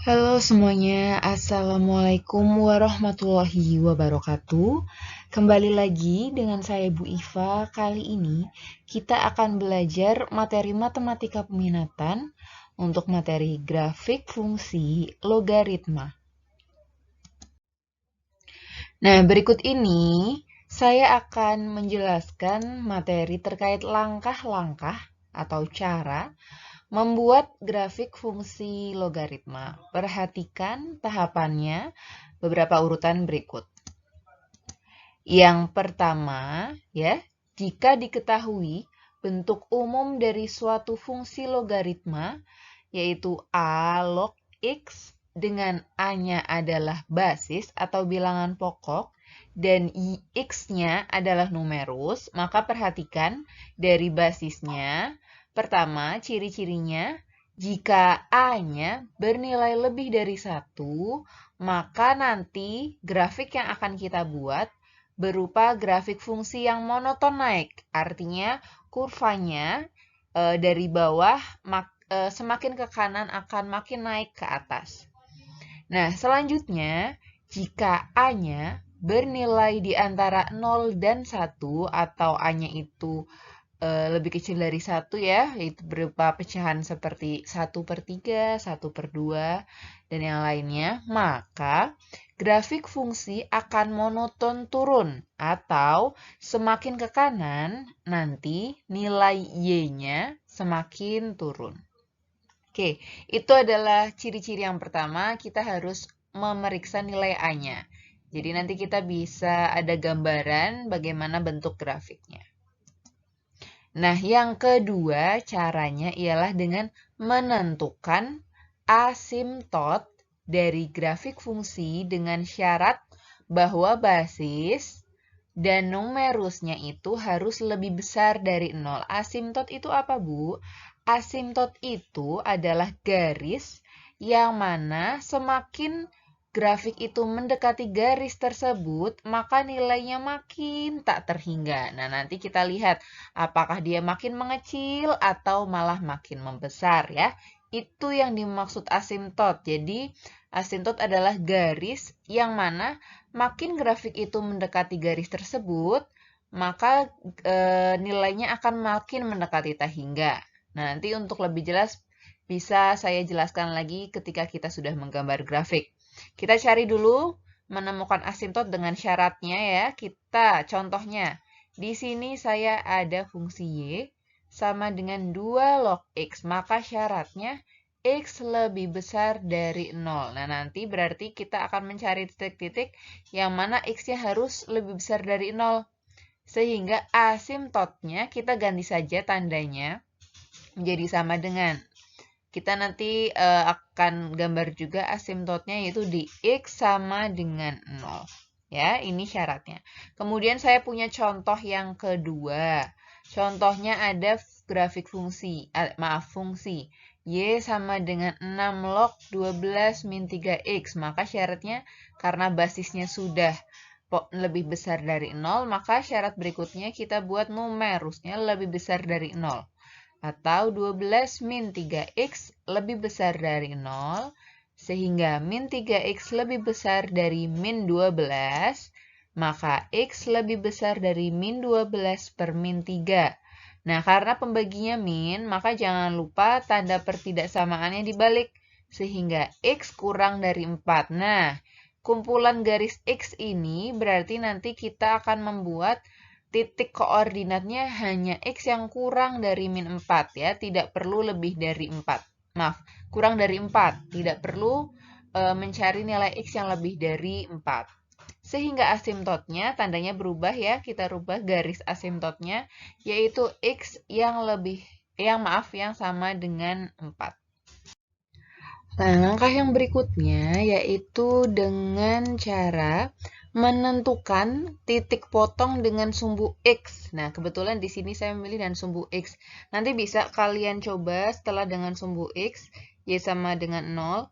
Halo semuanya, Assalamualaikum warahmatullahi wabarakatuh. Kembali lagi dengan saya Bu Iva. Kali ini kita akan belajar materi matematika peminatan untuk materi grafik fungsi logaritma. Nah, berikut ini saya akan menjelaskan materi terkait langkah-langkah atau cara membuat grafik fungsi logaritma. Perhatikan tahapannya, beberapa urutan berikut. Yang pertama, ya, jika diketahui bentuk umum dari suatu fungsi logaritma, yaitu A log X dengan A-nya adalah basis atau bilangan pokok, dan X-nya adalah numerus, maka perhatikan dari basisnya. Pertama, ciri-cirinya, jika A-nya bernilai lebih dari 1, maka nanti grafik yang akan kita buat berupa grafik fungsi yang monoton naik. Artinya, kurvanya dari bawah semakin ke kanan akan makin naik ke atas. Nah, selanjutnya, jika A-nya bernilai di antara 0 dan 1 atau A-nya itu lebih kecil dari 1 ya, yaitu berupa pecahan seperti 1/3, 1/2, dan yang lainnya, maka grafik fungsi akan monoton turun atau semakin ke kanan, nanti nilai Y-nya semakin turun. Oke, itu adalah ciri-ciri yang pertama, kita harus memeriksa nilai A-nya. Jadi nanti kita bisa ada gambaran bagaimana bentuk grafiknya. Nah, yang kedua caranya ialah dengan menentukan asimtot dari grafik fungsi dengan syarat bahwa basis dan numerusnya itu harus lebih besar dari 0. Asimtot itu apa, Bu? Asimtot itu adalah garis yang mana semakin grafik itu mendekati garis tersebut, maka nilainya makin tak terhingga. Nah, nanti kita lihat apakah dia makin mengecil atau malah makin membesar ya. Itu yang dimaksud asimtot. Jadi, asimtot adalah garis yang mana makin grafik itu mendekati garis tersebut, maka nilainya akan makin mendekati tak hingga. Nah, nanti untuk lebih jelas bisa saya jelaskan lagi ketika kita sudah menggambar grafik. Kita cari dulu menemukan asimtot dengan syaratnya ya. Kita contohnya, di sini saya ada fungsi Y sama dengan 2 log X, maka syaratnya X lebih besar dari 0. Nah, nanti berarti kita akan mencari titik-titik yang mana X-nya harus lebih besar dari 0. Sehingga asimtotnya kita ganti saja tandanya menjadi sama dengan. Kita nanti akan gambar juga asimtotnya yaitu di X sama dengan 0. Ya, ini syaratnya. Kemudian saya punya contoh yang kedua. Contohnya ada grafik fungsi, fungsi Y sama dengan 6 log 12 min 3X. Maka syaratnya karena basisnya sudah lebih besar dari 0, maka syarat berikutnya kita buat numerusnya lebih besar dari 0. Atau 12 min 3X lebih besar dari 0, sehingga min 3X lebih besar dari min 12, maka X lebih besar dari min 12 per min 3. Nah, karena pembaginya min, maka jangan lupa tanda pertidaksamaannya dibalik, sehingga X kurang dari 4. Nah, kumpulan garis X ini berarti nanti kita akan membuat titik koordinatnya hanya X yang kurang dari min 4 ya, tidak perlu lebih dari 4. Maaf, kurang dari 4, tidak perlu mencari nilai X yang lebih dari 4. Sehingga asimtotnya tandanya berubah ya, kita rubah garis asimtotnya yaitu X yang sama dengan 4. Nah, langkah yang berikutnya yaitu dengan cara menentukan titik potong dengan sumbu X. Nah, kebetulan di sini saya memilih dengan sumbu X. Nanti bisa kalian coba setelah dengan sumbu X, Y sama dengan 0.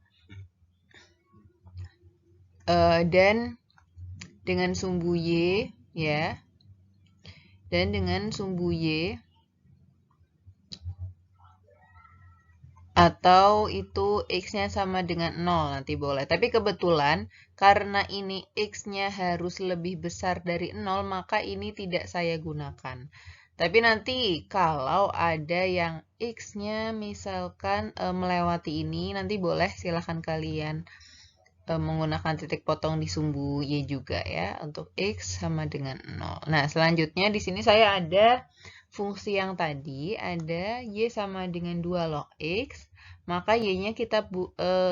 Dan dengan sumbu Y, ya. Dan dengan sumbu Y Atau itu X-nya sama dengan 0, nanti boleh. Tapi kebetulan, karena ini X-nya harus lebih besar dari 0, maka ini tidak saya gunakan. Tapi nanti kalau ada yang X-nya misalkan melewati ini, nanti boleh silahkan kalian menggunakan titik potong di sumbu Y juga ya, untuk X sama dengan 0. Nah, selanjutnya di sini saya ada fungsi yang tadi, ada Y sama dengan 2 log X, maka Y-nya kita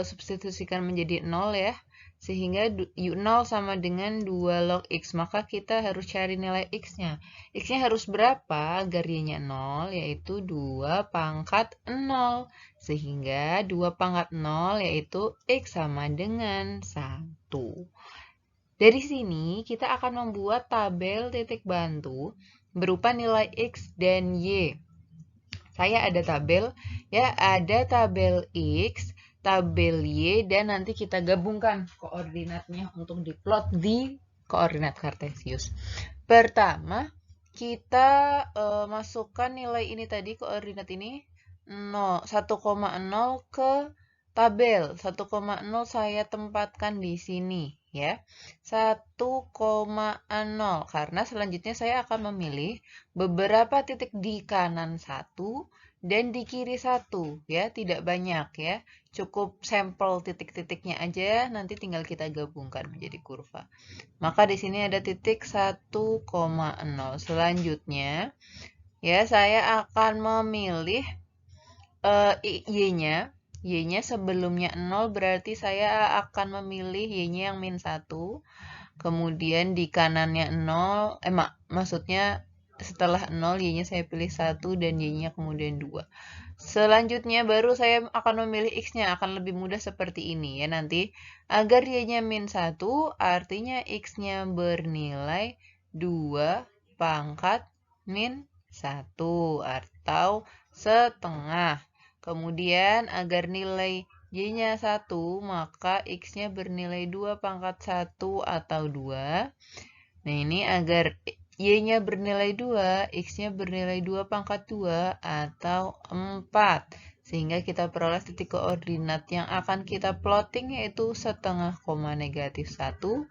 substitusikan menjadi 0 ya, sehingga 0 sama dengan 2 log X, maka kita harus cari nilai X-nya. X-nya harus berapa agar Y-nya 0, yaitu 2 pangkat 0. Sehingga 2 pangkat 0 yaitu X sama dengan 1. Dari sini kita akan membuat tabel titik bantu berupa nilai X dan Y. Saya ada tabel, ya, ada tabel X, tabel Y, dan nanti kita gabungkan koordinatnya untuk diplot di koordinat kartesius. Pertama, kita masukkan nilai ini tadi, koordinat ini, 1,0 ke tabel. 1,0 saya tempatkan di sini, ya. 1,0, karena selanjutnya saya akan memilih beberapa titik di kanan 1 dan di kiri 1, ya, tidak banyak ya. Cukup sampel titik-titiknya aja, nanti tinggal kita gabungkan menjadi kurva. Maka di sini ada titik 1,0. Selanjutnya, ya, saya akan memilih Y-nya. Y-nya sebelumnya 0, berarti saya akan memilih Y-nya yang min 1. Kemudian di kanannya 0, maksudnya setelah 0, Y-nya saya pilih 1 dan Y-nya kemudian 2. Selanjutnya baru saya akan memilih X-nya, akan lebih mudah seperti ini ya nanti. Agar Y-nya min 1, artinya X-nya bernilai 2 pangkat min 1 atau setengah. Kemudian agar nilai Y-nya 1, maka X-nya bernilai 2 pangkat 1 atau 2. Nah, ini agar Y-nya bernilai 2, X-nya bernilai 2 pangkat 2 atau 4. Sehingga kita peroleh titik koordinat yang akan kita plotting yaitu setengah koma negatif 1, 1,0,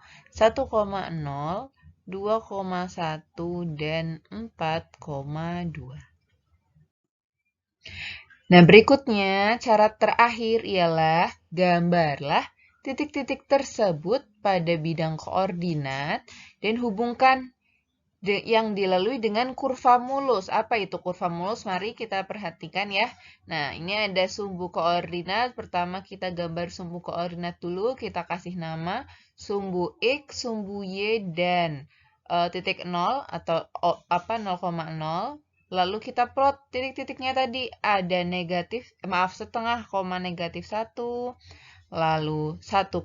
2,1, dan 4,2. Nah, berikutnya cara terakhir ialah gambarlah titik-titik tersebut pada bidang koordinat dan hubungkan yang dilalui dengan kurva mulus. Apa itu kurva mulus? Mari kita perhatikan ya. Nah, ini ada sumbu koordinat. Pertama kita gambar sumbu koordinat dulu. Kita kasih nama sumbu X, sumbu Y, dan titik 0 atau 0,0. Lalu kita plot titik-titiknya tadi. Ada setengah koma negatif 1, lalu 1,0,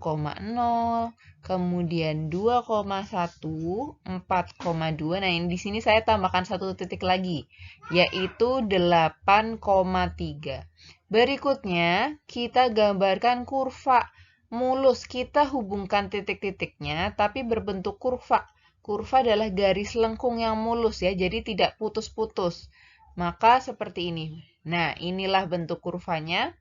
kemudian 2,1, 4,2. Nah, ini di sini saya tambahkan satu titik lagi, yaitu 8,3. Berikutnya, kita gambarkan kurva mulus. Kita hubungkan titik-titiknya, tapi berbentuk kurva. Kurva adalah garis lengkung yang mulus ya, jadi tidak putus-putus. Maka seperti ini. Nah, inilah bentuk kurvanya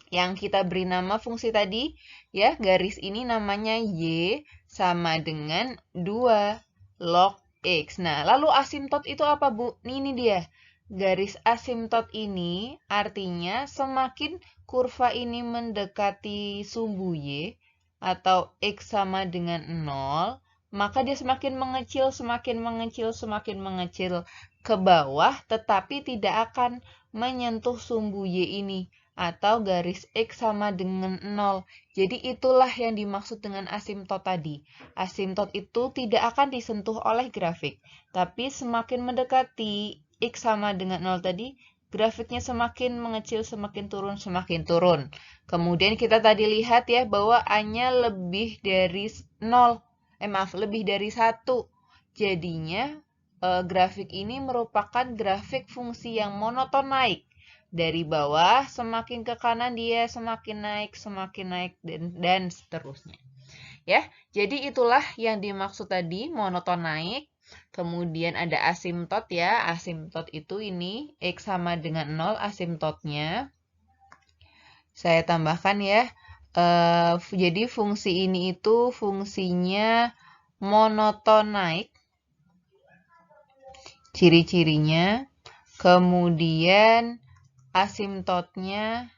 yang kita beri nama fungsi tadi, ya, garis ini namanya Y sama dengan 2 log X. Nah, lalu asimtot itu apa, Bu? Ini dia. Garis asimtot ini artinya semakin kurva ini mendekati sumbu Y atau X sama dengan 0, maka dia semakin mengecil, semakin mengecil, semakin mengecil ke bawah, tetapi tidak akan menyentuh sumbu Y ini atau garis X sama dengan 0. Jadi itulah yang dimaksud dengan asimtot tadi. Asimtot itu tidak akan disentuh oleh grafik, tapi semakin mendekati X sama dengan 0 tadi, grafiknya semakin mengecil, semakin turun, semakin turun. Kemudian kita tadi lihat ya bahwa A-nya lebih dari 0. Lebih dari 1. Jadinya grafik ini merupakan grafik fungsi yang monoton naik. Dari bawah semakin ke kanan dia semakin naik, dan seterusnya. Ya, jadi itulah yang dimaksud tadi monoton naik. Kemudian ada asimtot ya. Asimtot itu ini X sama dengan 0 asimtotnya. Saya tambahkan ya. Jadi fungsi ini itu fungsinya monoton naik. Ciri-cirinya. Kemudian asimtotnya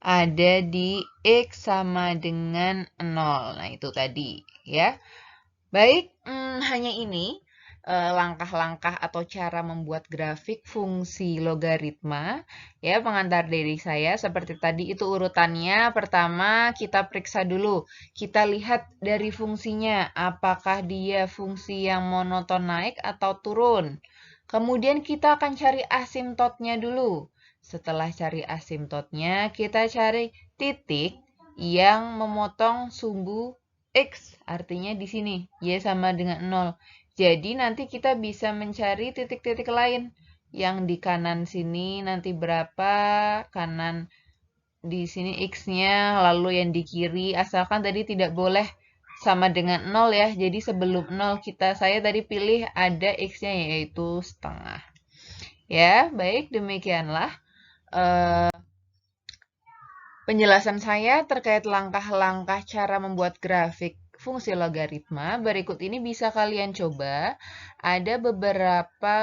ada di X sama dengan 0. Nah, itu tadi ya. Baik, hanya ini langkah-langkah atau cara membuat grafik fungsi logaritma. Ya, pengantar dari saya seperti tadi itu urutannya. Pertama, kita periksa dulu. Kita lihat dari fungsinya, apakah dia fungsi yang monoton naik atau turun. Kemudian kita akan cari asimtotnya dulu. Setelah cari asimtotnya, kita cari titik yang memotong sumbu X, artinya di sini, Y sama dengan 0. Jadi nanti kita bisa mencari titik-titik lain. Yang di kanan sini nanti berapa, kanan di sini X-nya, lalu yang di kiri, asalkan tadi tidak boleh sama dengan 0 ya. Jadi sebelum 0 saya tadi pilih ada X-nya yaitu setengah. Ya, baik, demikianlah penjelasan saya terkait langkah-langkah cara membuat grafik fungsi logaritma. Berikut ini bisa kalian coba. Ada beberapa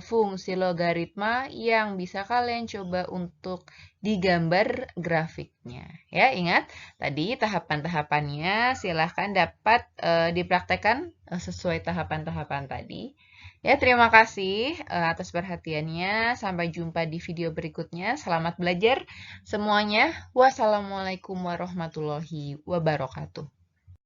fungsi logaritma yang bisa kalian coba untuk digambar grafiknya. Ya, ingat tadi tahapan-tahapannya silahkan dapat dipraktekkan sesuai tahapan-tahapan tadi. Ya, terima kasih atas perhatiannya. Sampai jumpa di video berikutnya. Selamat belajar semuanya. Wassalamualaikum warahmatullahi wabarakatuh.